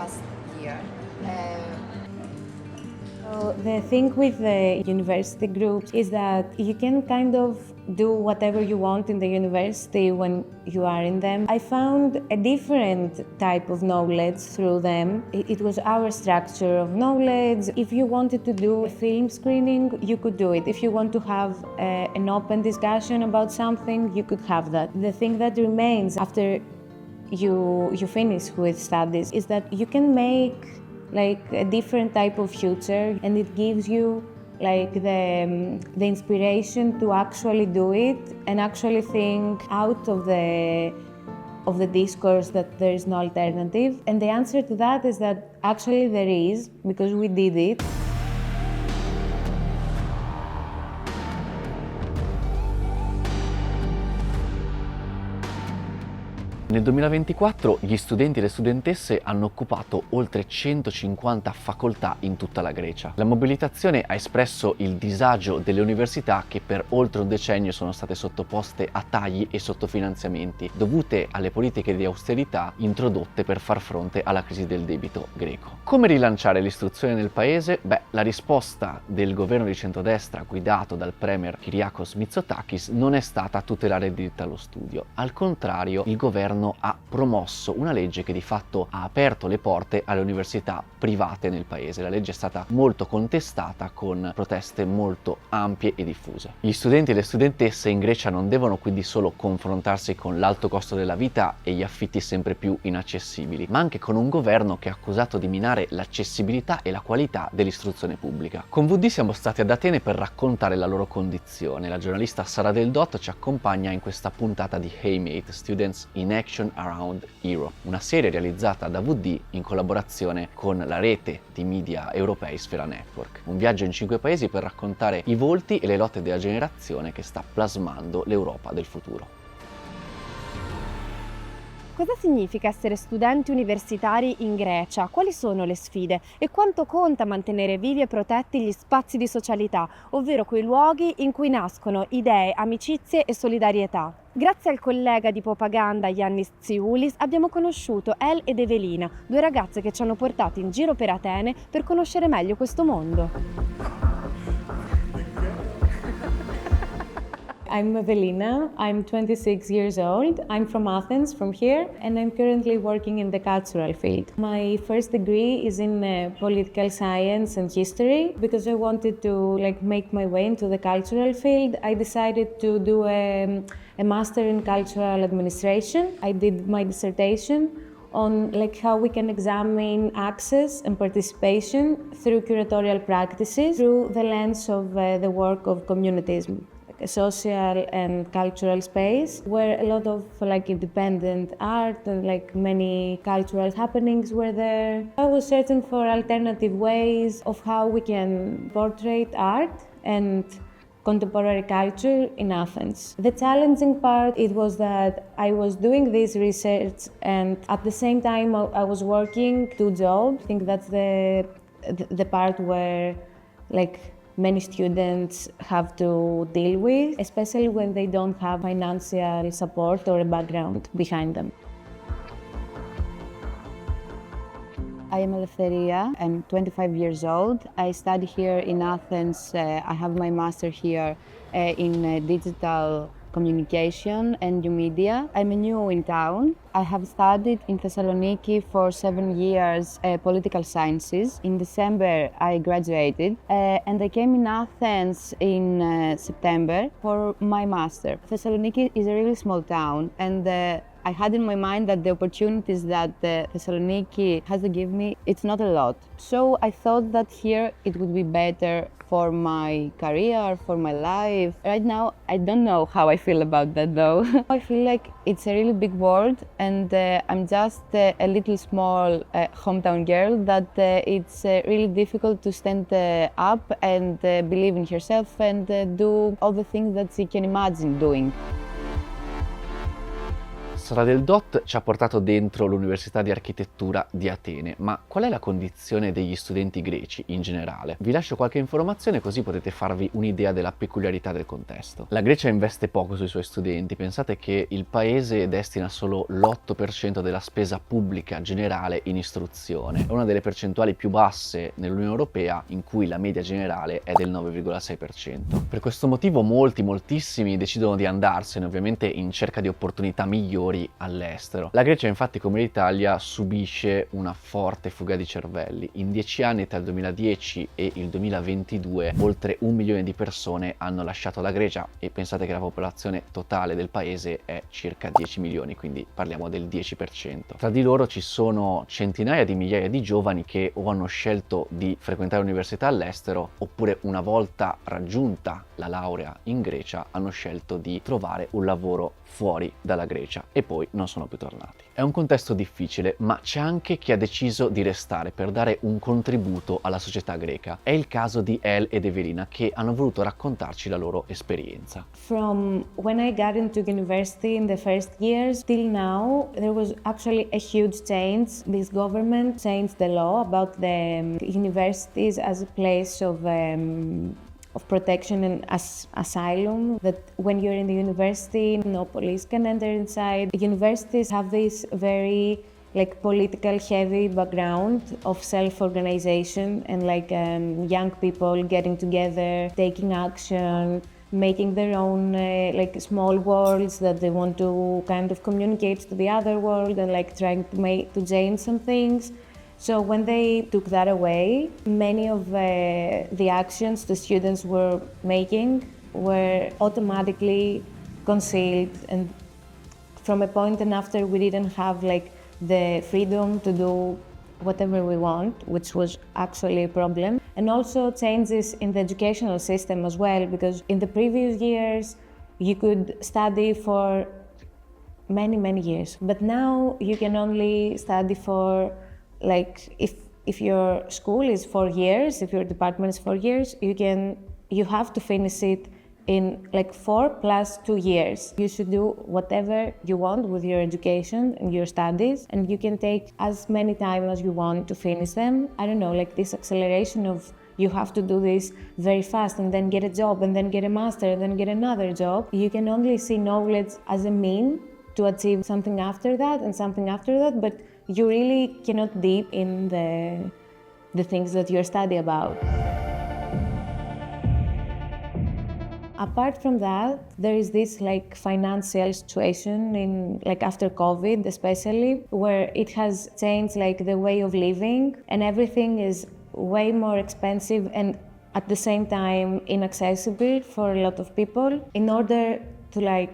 past year. So the thing with the university groups is that you can kind of do whatever you want in the university when you are in them. I found a different type of knowledge through them. It was our structure of knowledge. If you wanted to do a film screening, you could do it. If you want to have an open discussion about something, you could have that. The thing that remains after you finish with studies is that you can make like a different type of future, and it gives you like the inspiration to actually do it and actually think out of the discourse that there is no alternative. And the answer to that is that actually there is, because we did it. Nel 2024 gli studenti e le studentesse hanno occupato oltre 150 facoltà in tutta la Grecia. La mobilitazione ha espresso il disagio delle università che per oltre un decennio sono state sottoposte a tagli e sottofinanziamenti dovute alle politiche di austerità introdotte per far fronte alla crisi del debito greco. Come rilanciare l'istruzione nel paese? La risposta del governo di centrodestra guidato dal premier Kyriakos Mitsotakis non è stata tutelare il diritto allo studio. Al contrario, il governo ha promosso una legge che di fatto ha aperto le porte alle università private nel paese. La legge è stata molto contestata con proteste molto ampie e diffuse. Gli studenti e le studentesse in Grecia non devono quindi solo confrontarsi con l'alto costo della vita e gli affitti sempre più inaccessibili, ma anche con un governo che è accusato di minare l'accessibilità e la qualità dell'istruzione pubblica. Con VD siamo stati ad Atene per raccontare la loro condizione. La giornalista Sara Del Dotto ci accompagna in questa puntata di Heymate, Students in Action Around Europe, una serie realizzata da VD in collaborazione con la rete di media europei Sfera Network. Un viaggio in 5 paesi per raccontare i volti e le lotte della generazione che sta plasmando l'Europa del futuro. Cosa significa essere studenti universitari in Grecia? Quali sono le sfide? E quanto conta mantenere vivi e protetti gli spazi di socialità, ovvero quei luoghi in cui nascono idee, amicizie e solidarietà? Grazie al collega di propaganda Yannis Tsioulis abbiamo conosciuto El ed Evelina, due ragazze che ci hanno portati in giro per Atene per conoscere meglio questo mondo. I'm Evelina, I'm 26 years old, I'm from Athens, from here, and I'm currently working in the cultural field. My first degree is in political science and history. Because I wanted to make my way into the cultural field, I decided to do a master in cultural administration. I did my dissertation on how we can examine access and participation through curatorial practices through the lens of the work of communitism. A social and cultural space where a lot of independent art and many cultural happenings were there. I was searching for alternative ways of how we can portray art and contemporary culture in Athens. The challenging part it was that I was doing this research and at the same time I was working 2 jobs. I think that's the part where many students have to deal with, especially when they don't have financial support or a background behind them. I am Eleftheria. I'm 25 years old. I study here in Athens. I have my master here in digital communication and new media. I'm new in town. I have studied in Thessaloniki for 7 years political sciences. In December I graduated and I came in Athens in September for my master. Thessaloniki is a really small town and I had in my mind that the opportunities that Thessaloniki has to give me, it's not a lot. So I thought that here it would be better for my career, for my life. Right now, I don't know how I feel about that though. I feel like it's a really big world and I'm just a little small hometown girl that it's really difficult to stand up and believe in herself and do all the things that she can imagine doing. storia del DOT ci ha portato dentro l'Università di Architettura di Atene, ma qual è la condizione degli studenti greci in generale? Vi lascio qualche informazione così potete farvi un'idea della peculiarità del contesto. La Grecia investe poco sui suoi studenti, pensate che il paese destina solo l'8% della spesa pubblica generale in istruzione, è una delle percentuali più basse nell'Unione Europea, in cui la media generale è del 9,6%. Per questo motivo moltissimi decidono di andarsene, ovviamente in cerca di opportunità migliori all'estero. La Grecia infatti, come l'Italia, subisce una forte fuga di cervelli. In 10 anni, tra il 2010 e il 2022, oltre 1 milione di persone hanno lasciato la Grecia e pensate che la popolazione totale del paese è circa 10 milioni, quindi parliamo del 10%. Tra di loro ci sono centinaia di migliaia di giovani che o hanno scelto di frequentare l'università all'estero, oppure una volta raggiunta la laurea in Grecia hanno scelto di trovare un lavoro fuori dalla Grecia e poi non sono più tornati. È un contesto difficile, ma c'è anche chi ha deciso di restare per dare un contributo alla società greca. È il caso di El ed Evelina, che hanno voluto raccontarci la loro esperienza. From when I got into university in the first years till now, there was actually a huge change. This government changed the law about the universities as a place of protection and asylum, that when you're in the university, no police can enter inside. Universities have this very political heavy background of self-organization and young people getting together, taking action, making their own small worlds that they want to kind of communicate to the other world and trying to change some things. So when they took that away, many of the actions the students were making were automatically concealed, and from a point and after we didn't have the freedom to do whatever we want, which was actually a problem. And also changes in the educational system as well, because in the previous years you could study for many years, but now you can only study for if your school is 4 years, if your department is 4 years, you have to finish it in 4 plus 2 years. You should do whatever you want with your education and your studies, and you can take as many time as you want to finish them. I don't know, this acceleration of you have to do this very fast and then get a job and then get a master and then get another job. You can only see knowledge as a mean to achieve something after that and something after that, but you really cannot deep in the things that you're studying about. Apart from that, there is this financial situation in after COVID especially, where it has changed the way of living, and everything is way more expensive and at the same time inaccessible for a lot of people. In order to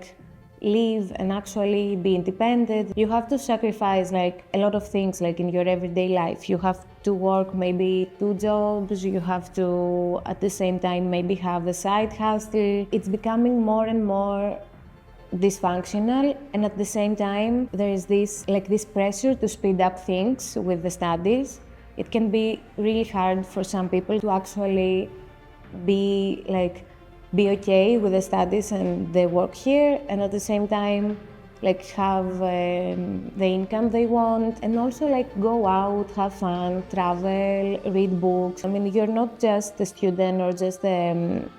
live and actually be independent, you have to sacrifice a lot of things in your everyday life. You have to work maybe 2 jobs, you have to at the same time maybe have a side hustle. It's becoming more and more dysfunctional, and at the same time there is this this pressure to speed up things with the studies. It can be really hard for some people to actually be okay with the studies and the work here, and at the same time have the income they want, and also go out, have fun, travel, read books. I mean, you're not just a student or just an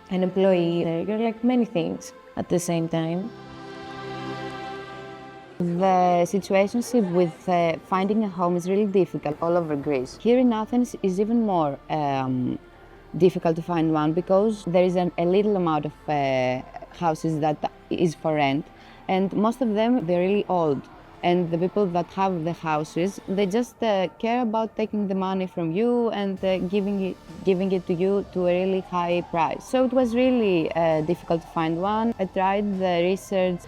employee, you're many things at the same time. The situation with finding a home is really difficult all over Greece. Here in Athens is even more difficult to find one, because there is a little amount of houses that is for rent, and most of them they're really old, and the people that have the houses, they just care about taking the money from you and giving it to you to a really high price. So it was really difficult to find one. I tried the research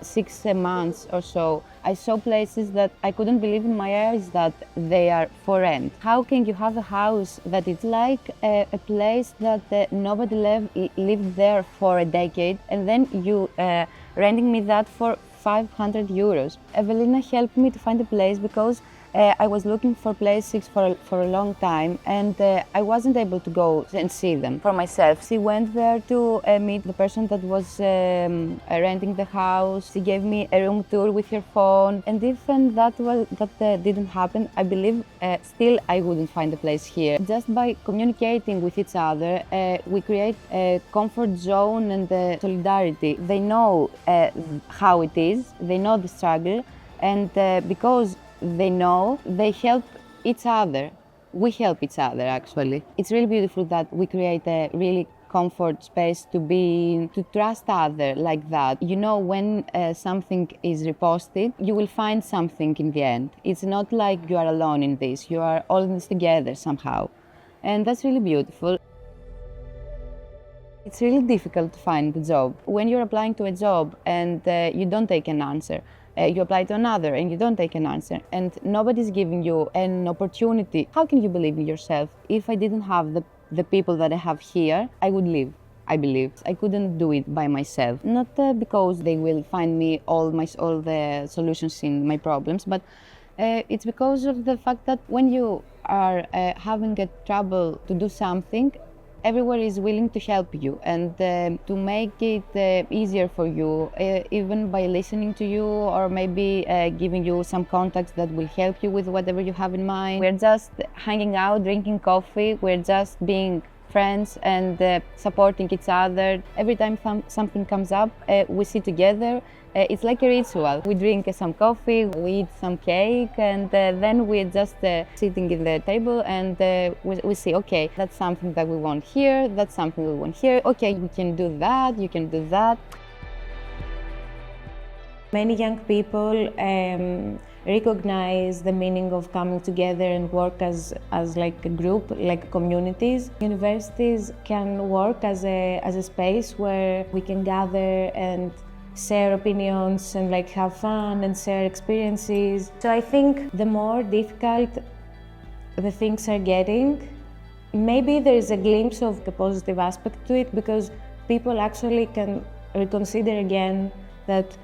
6 months or so. I saw places that I couldn't believe in my eyes that they are for rent. How can you have a house that is a place that nobody lived there for a decade, and then you renting me that for 500 euros? Evelina helped me to find a place because I was looking for places for a long time, and I wasn't able to go and see them for myself. She went there to meet the person that was renting the house. She gave me a room tour with her phone, and even that didn't happen, I believe still I wouldn't find a place here. Just by communicating with each other, we create a comfort zone and solidarity. They know how it is, they know the struggle, and because they know, they help each other. We help each other, actually. It's really beautiful that we create a really comfort space to trust other like that. You know, when something is reposted, you will find something in the end. It's not like you are alone in this. You are all in this together somehow. And that's really beautiful. It's really difficult to find a job. When you're applying to a job and you don't take an answer, you apply to another and you don't take an answer, and nobody's giving you an opportunity. How can you believe in yourself? If I didn't have the people that I have here, I would leave. I believe I couldn't do it by myself. Not because they will find me all the solutions in my problems, but it's because of the fact that when you are having a trouble to do something, everyone is willing to help you and to make it easier for you, even by listening to you or maybe giving you some contacts that will help you with whatever you have in mind. We're just hanging out, drinking coffee, we're just being friends and supporting each other. Every time something comes up, we sit together. It's like a ritual. We drink some coffee, we eat some cake, and then we're just sitting in the table and we say, okay, that's something that we want here, that's something we want here. Okay, you can do that, you can do that. Many young people recognize the meaning of coming together and work as like a group, like communities. Universities can work as a space where we can gather and share opinions and like have fun and share experiences. So I think the more difficult the things are getting, maybe there is a glimpse of the positive aspect to it, because people actually can reconsider again that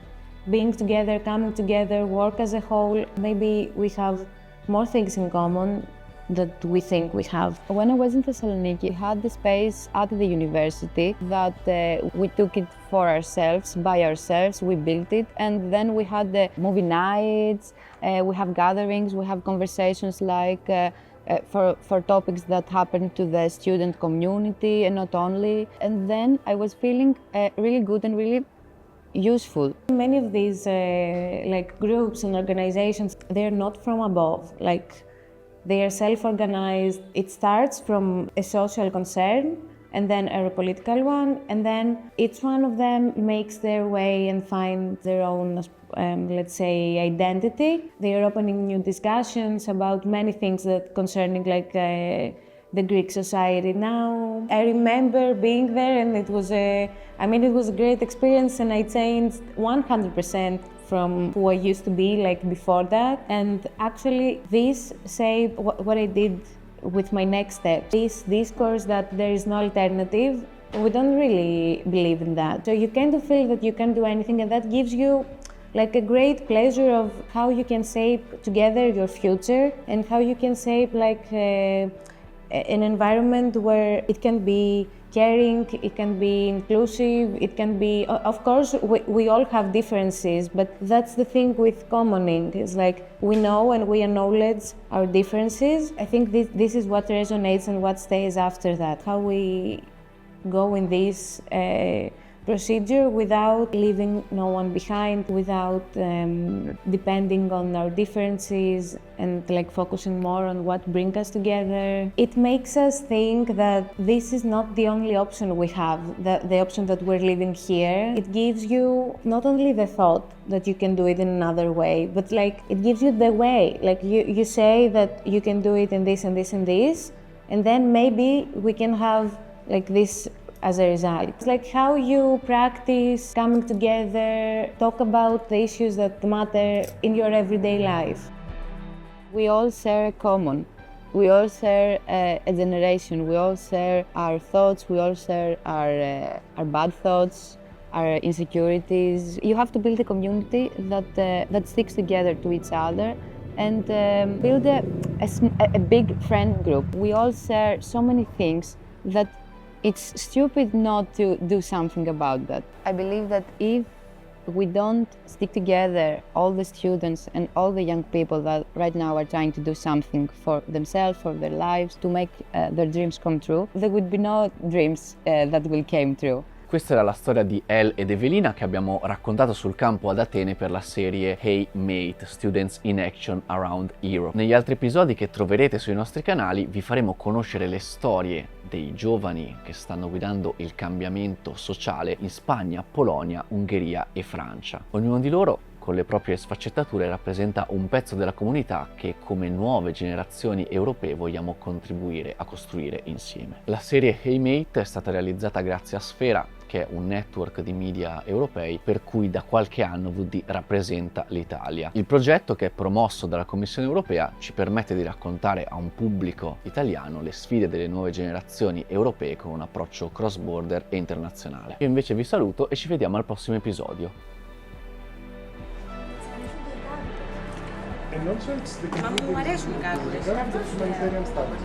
being together, coming together, work as a whole, maybe we have more things in common that we think we have. When I was in Thessaloniki, we had the space at the university that we took it for ourselves, by ourselves, we built it, and then we had the movie nights, we have gatherings, we have conversations like for topics that happen to the student community and not only. And then I was feeling really good and really useful. Many of these like groups and organizations, they're not from above. Like, they are self-organized. It starts from a social concern and then a political one, and then each one of them makes their way and find their own, let's say, identity. They are opening new discussions about many things that concerning like the Greek society now. I remember being there, and it was a great experience, and I changed 100% from who I used to be like before that. And actually this shaped what I did with my next step. This discourse that there is no alternative, we don't really believe in that. So you kind of feel that you can do anything, and that gives you like a great pleasure of how you can shape together your future and how you can shape like an environment where it can be caring, it can be inclusive, it can be, of course, we all have differences, but that's the thing with commoning. It's like we know and we acknowledge our differences. I think this is what resonates and what stays after that. How we go in this procedure without leaving no one behind, without depending on our differences and like focusing more on what brings us together. It makes us think that this is not the only option we have, the option that we're living here. It gives you not only the thought that you can do it in another way, but like it gives you the way. Like you say that you can do it in this and this and this, and then maybe we can have like this as a result. It's like how you practice coming together, talk about the issues that matter in your everyday life. We all share a common. We all share a generation. We all share our thoughts. We all share our bad thoughts, our insecurities. You have to build a community that sticks together to each other and build a big friend group. We all share so many things that it's stupid not to do something about that. I believe that if we don't stick together, all the students and all the young people that right now are trying to do something for themselves, for their lives, to make their dreams come true, there would be no dreams that will come true. Questa era la storia di El ed Evelina che abbiamo raccontato sul campo ad Atene per la serie Hey Mate, Students in Action Around Europe. Negli altri episodi che troverete sui nostri canali vi faremo conoscere le storie dei giovani che stanno guidando il cambiamento sociale in Spagna, Polonia, Ungheria e Francia. Ognuno di loro con le proprie sfaccettature rappresenta un pezzo della comunità che come nuove generazioni europee vogliamo contribuire a costruire insieme. La serie Hey Mate è stata realizzata grazie a Sfera, che è un network di media europei per cui da qualche anno VD rappresenta l'Italia. Il progetto, che è promosso dalla Commissione europea, ci permette di raccontare a un pubblico italiano le sfide delle nuove generazioni europee con un approccio cross-border e internazionale. Io invece vi saluto e ci vediamo al prossimo episodio. And also it's the community. Μου αρέσουν οι κάρτες. They have this humanitarian status.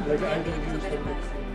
Like I don't use them.